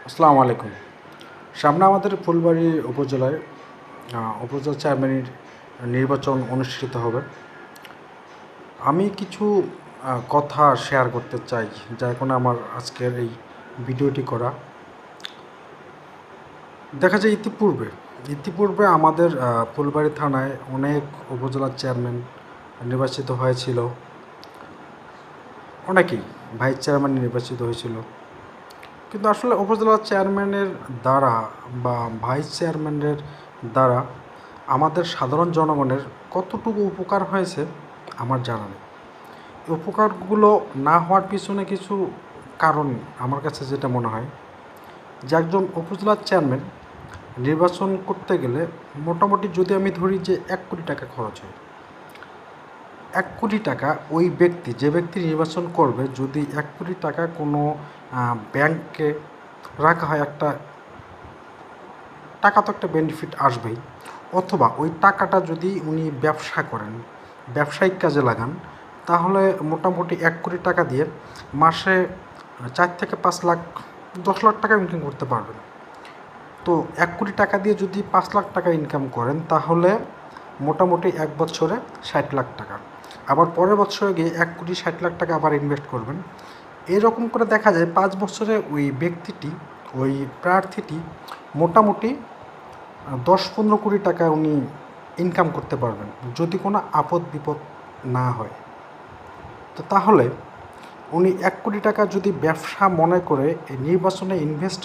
আসসালামু আলাইকুম। সামনে আমাদের ফুলবাড়ী উপজেলায় উপজেলা চেয়ারম্যানের নির্বাচন অনুষ্ঠিত হবে। আমি কিছু কথা শেয়ার করতে চাই, যার কারণে আমার আজকের এই ভিডিওটি করা। দেখা যায় ইতিপূর্বে আমাদের ফুলবাড়ী থানায় অনেক উপজেলা চেয়ারম্যান নির্বাচিত হয়েছিল, অনেকেই ভাইস চেয়ারম্যান নির্বাচিত হয়েছিল। কিন্তু আসলে উপজেলা চেয়ারম্যানের দ্বারা বা ভাইস চেয়ারম্যানের দ্বারা আমাদের সাধারণ জনগণের কতটুকু উপকার হয়েছে আমার জানা নেই। এই উপকারগুলো না হওয়ার পিছনে কিছু কারণ আমার কাছে যেটা মনে হয়, যে একজন উপজেলার চেয়ারম্যান নির্বাচন করতে গেলে মোটামুটি যদি আমি ধরি যে 1 কোটি টাকা খরচ হয়, 1 কোটি টাকা ওই ব্যক্তি যে ব্যক্তি নির্বাচন করবে, যদি 1 কোটি টাকা কোনো ব্যাংকে রাখা হয়, একটা টাকা তো একটা বেনিফিট আসবেই। অথবা ওই টাকাটা যদি উনি ব্যবসা করেন, ব্যবসায়িক কাজে লাগান, তাহলে মোটামুটি 1 কোটি টাকা দিয়ে মাসে 4 থেকে 5 লাখ, 10 লাখ টাকা ইনকাম করতে পারবেন। তো 1 কোটি টাকা দিয়ে যদি 5 লাখ টাকা ইনকাম করেন, তাহলে মোটামুটি 1 বছরে 60 লাখ টাকা। আবার পরের বছরে গিয়ে 1,60,00,000 টাকা আবার ইনভেস্ট করবেন। এরকম করে দেখা যায় 5 বছরে ওই প্রার্থীটি মোটামুটি 10-15 কোটি টাকা উনি ইনকাম করতে পারবেন, যদি কোনো আপদ বিপদ না হয়। তো তাহলে উনি 1 কোটি টাকা যদি ব্যবসা মনে করে এই নির্বাচনে ইনভেস্ট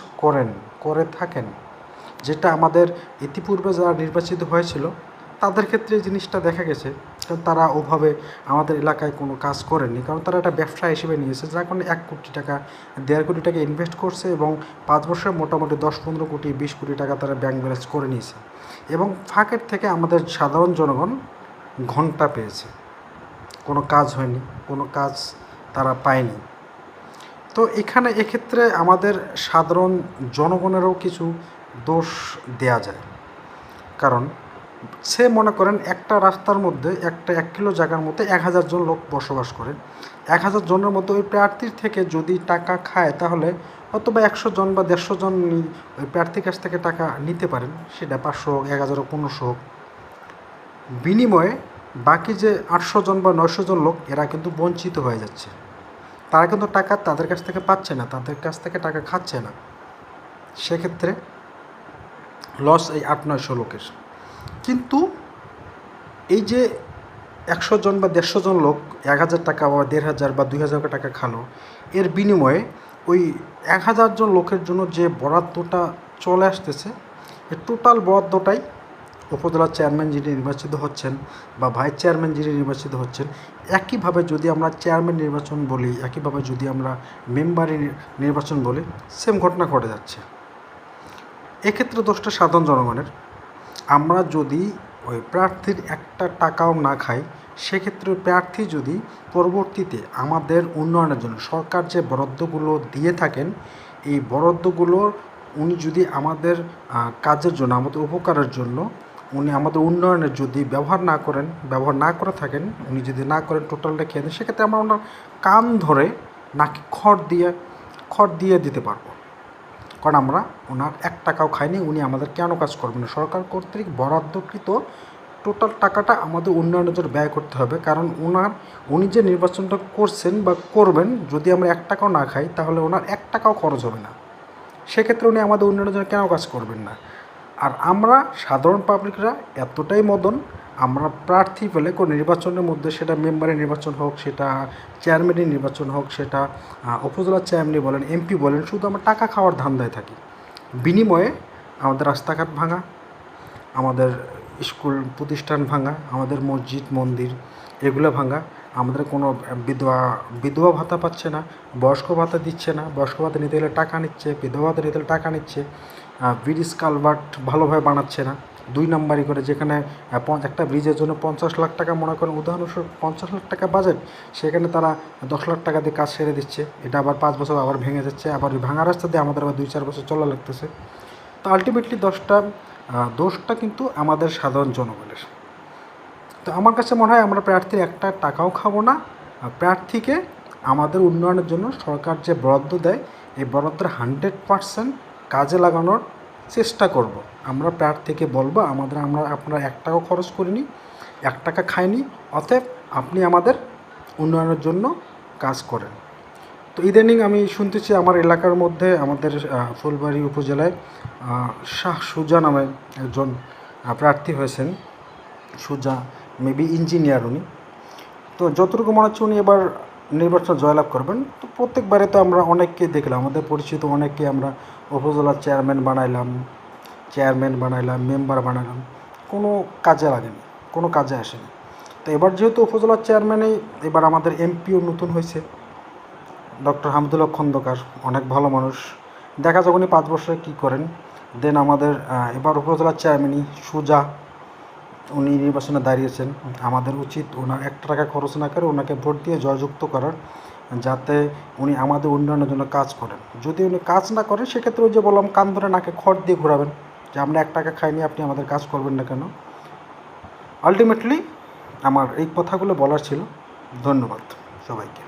করে থাকেন, যেটা আমাদের ইতিপূর্বে যারা নির্বাচিত হয়েছিল তাদের ক্ষেত্রে এই জিনিসটা দেখা গেছে। কারণ তারা ওভাবে আমাদের এলাকায় কোনো কাজ করেনি, কারণ তারা একটা ব্যবসা হিসেবে নিয়েছে, যার কারণে 1 কোটি টাকা 1.5 কোটি টাকা ইনভেস্ট করছে এবং 5 বছরে মোটামুটি 10-15 কোটি 20 কোটি টাকা তারা ব্যাংক ব্যালেন্স করে নিয়েছে। এবং ফাঁকের থেকে আমাদের সাধারণ জনগণ ঘন্টা পেয়েছে, কোনো কাজ হয়নি, কোনো কাজ তারা পায়নি। তো এক্ষেত্রে আমাদের সাধারণ জনগণেরও কিছু দোষ দেয়া যায়। কারণ সে মনে করেন একটা রাস্তার মধ্যে 1 কিলো জায়গার মধ্যে 1000 জন লোক বসবাস করে। 1000 জনের মধ্যে ওই প্রার্থীর থেকে যদি টাকা খায়, তাহলে অথবা 100 জন বা 150 জন ওই প্রার্থীর কাছ থেকে টাকা নিতে পারেন, সেটা 500 হোক, 1000 হোক, 1500 হোক। বিনিময়ে বাকি যে 800 জন বা 900 জন লোক, এরা কিন্তু বঞ্চিত হয়ে যাচ্ছে। তারা কিন্তু টাকা তাদের কাছ থেকে পাচ্ছে না, তাদের কাছ থেকে টাকা খাচ্ছে না। সেক্ষেত্রে লস এই 800-900 লোকের। কিন্তু এই যে 100 জন বা 150 জন লোক 1000 টাকা বা 1500 বা 2000 টাকা খালো, এর বিনিময়ে ওই 1000 জন লোকের জন্য যে বরাদ্দটা চলে আসতেছে, এই টোটাল বরাদ্দটাই উপজেলা চেয়ারম্যান যিনি নির্বাচিত হচ্ছেন বা ভাইস চেয়ারম্যান যিনি নির্বাচিত হচ্ছেন, একইভাবে যদি আমরা চেয়ারম্যান নির্বাচন বলি, একইভাবে যদি আমরা মেম্বারের নির্বাচন বলি, সেম ঘটনা ঘটে যাচ্ছে। এক্ষেত্রে দোষটা সাধারণ জনগণের। আমরা যদি ওই প্রার্থীর একটা টাকাও না খাই, সেক্ষেত্রে প্রার্থী যদি পরবর্তীতে আমাদের উন্নয়নের জন্য সরকার যে বরাদ্দগুলো দিয়ে থাকেন, এই বরাদ্দগুলোর উনি যদি আমাদের কাজের জন্য, আমাদের উপকারের জন্য, উনি আমাদের উন্নয়নের যদি ব্যবহার না করে থাকেন, উনি যদি না করেন, টোটালটা খেয়ে দেন, সেক্ষেত্রে আমরা ওনার কান ধরে নাকি খড় দিয়ে দিতে পারবো। কারণ আমরা ওনার 1 টাকাও খাইনি, উনি আমাদের কেন কাজ করবেন না। সরকার কর্তৃক বরাদ্দকৃত টোটাল টাকাটা আমাদের উন্নয়নের জন্য ব্যয় করতে হবে। কারণ উনি যে নির্বাচনটা করছেন বা করবেন, যদি আমরা 1 টাকাও না খাই, তাহলে ওনার 1 টাকাও খরচ হবে না। সেক্ষেত্রে উনি আমাদের উন্নয়নের জন্য কেন কাজ করবেন না। আর আমরা সাধারণ পাবলিকরা এতটাই মদন, আমরা প্রার্থী পেলে কোনো নির্বাচনের মধ্যে, সেটা মেম্বারের নির্বাচন হোক, সেটা চেয়ারম্যানের নির্বাচন হোক, সেটা উপজেলা চেয়ারম্যান বলেন, এমপি বলেন, শুধু আমরা টাকা খাওয়ার ধান্দায় থাকি। বিনিময়ে আমাদের রাস্তাঘাট ভাঙা, আমাদের স্কুল প্রতিষ্ঠান ভাঙা, আমাদের মসজিদ মন্দির এগুলো ভাঙা, আমাদের কোনো বিধবা ভাতা পাচ্ছে না, বয়স্ক ভাতা দিচ্ছে না, বয়স্ক ভাতা নিতে গেলে টাকা নিচ্ছে, বিধবা ভাতা নিতে গেলে টাকা নিচ্ছে, ব্রিজ কালভার্ট ভালোভাবে বানাচ্ছে না, 2 নাম্বারি করে। যেখানে একটা ব্রিজের জন্য 50 লাখ টাকা, মনে করেন উদাহরণস্বরূপ 50 লাখ টাকা বাজেট, সেখানে তারা 10 লাখ টাকা দিয়ে কাজ সেরে দিচ্ছে। এটা আবার 5 বছর আবার ভেঙে যাচ্ছে, আবার ওই ভাঙা রাস্তা দিয়ে আমাদের আবার 2-4 বছর চলা লাগতেছে। তো আলটিমেটলি দোষটা কিন্তু আমাদের সাধারণ জনগণের। তো আমার কাছে মনে হয় আমরা প্রার্থীর একটা টাকাও খাবো না। প্রার্থীকে আমাদের উন্নয়নের জন্য সরকার যে বরাদ্দ দেয়, এই বরাদ্দের 100% কাজে লাগানোর চেষ্টা করব। আমরা প্রার্থীকে বলবো আমরা আপনারা 1 টাকাও খরচ করিনি, 1 টাকা খাইনি, অতএব আপনি আমাদের উন্নয়নের জন্য কাজ করেন। তো ইদানিং আমি শুনতেছি আমার এলাকার মধ্যে আমাদের ফুলবাড়ি উপজেলায় শাহ সুজা নামে একজন প্রার্থী হয়েছেন। সুজা মেবি ইঞ্জিনিয়ার উনি। তো যতটুকু মনে হচ্ছে উনি এবার নির্বাচন জয়লাভ করবেন। তো প্রত্যেকবারে তো আমরা অনেককে দেখলাম, আমাদের পরিচিত অনেককে আমরা উপজেলার চেয়ারম্যান বানাইলাম, মেম্বার বানাইলাম, কোনো কাজে লাগেনি, কোনো কাজে আসেনি। তো এবার যেহেতু উপজেলার চেয়ারম্যানেই এবার আমাদের এমপিও নতুন হয়েছে, ডক্টর হামিদুল হক খন্দকার, অনেক ভালো মানুষ। দেখা যাক উনি 5 বছরে কী করেন। দেন আমাদের এবার উপজেলার চেয়ারম্যানই সুজা, উনি নির্বাচনে দাঁড়িয়েছেন। আমাদের উচিত ওনার 1 টাকা খরচ না করে ওনাকে ভোট দিয়ে জয়যুক্ত করার, যাতে উনি আমাদের উন্নয়নের জন্য কাজ করেন। যদি উনি কাজ না করেন সেক্ষেত্রে ওই যে বললাম, কান ধরে নাকে খড় দিয়ে ঘোরাবেন যে আমরা 1 টাকা খাইনি, আপনি আমাদের কাজ করবেন না কেন। আলটিমেটলি আমার এই কথাগুলো বলার ছিল। ধন্যবাদ সবাইকে।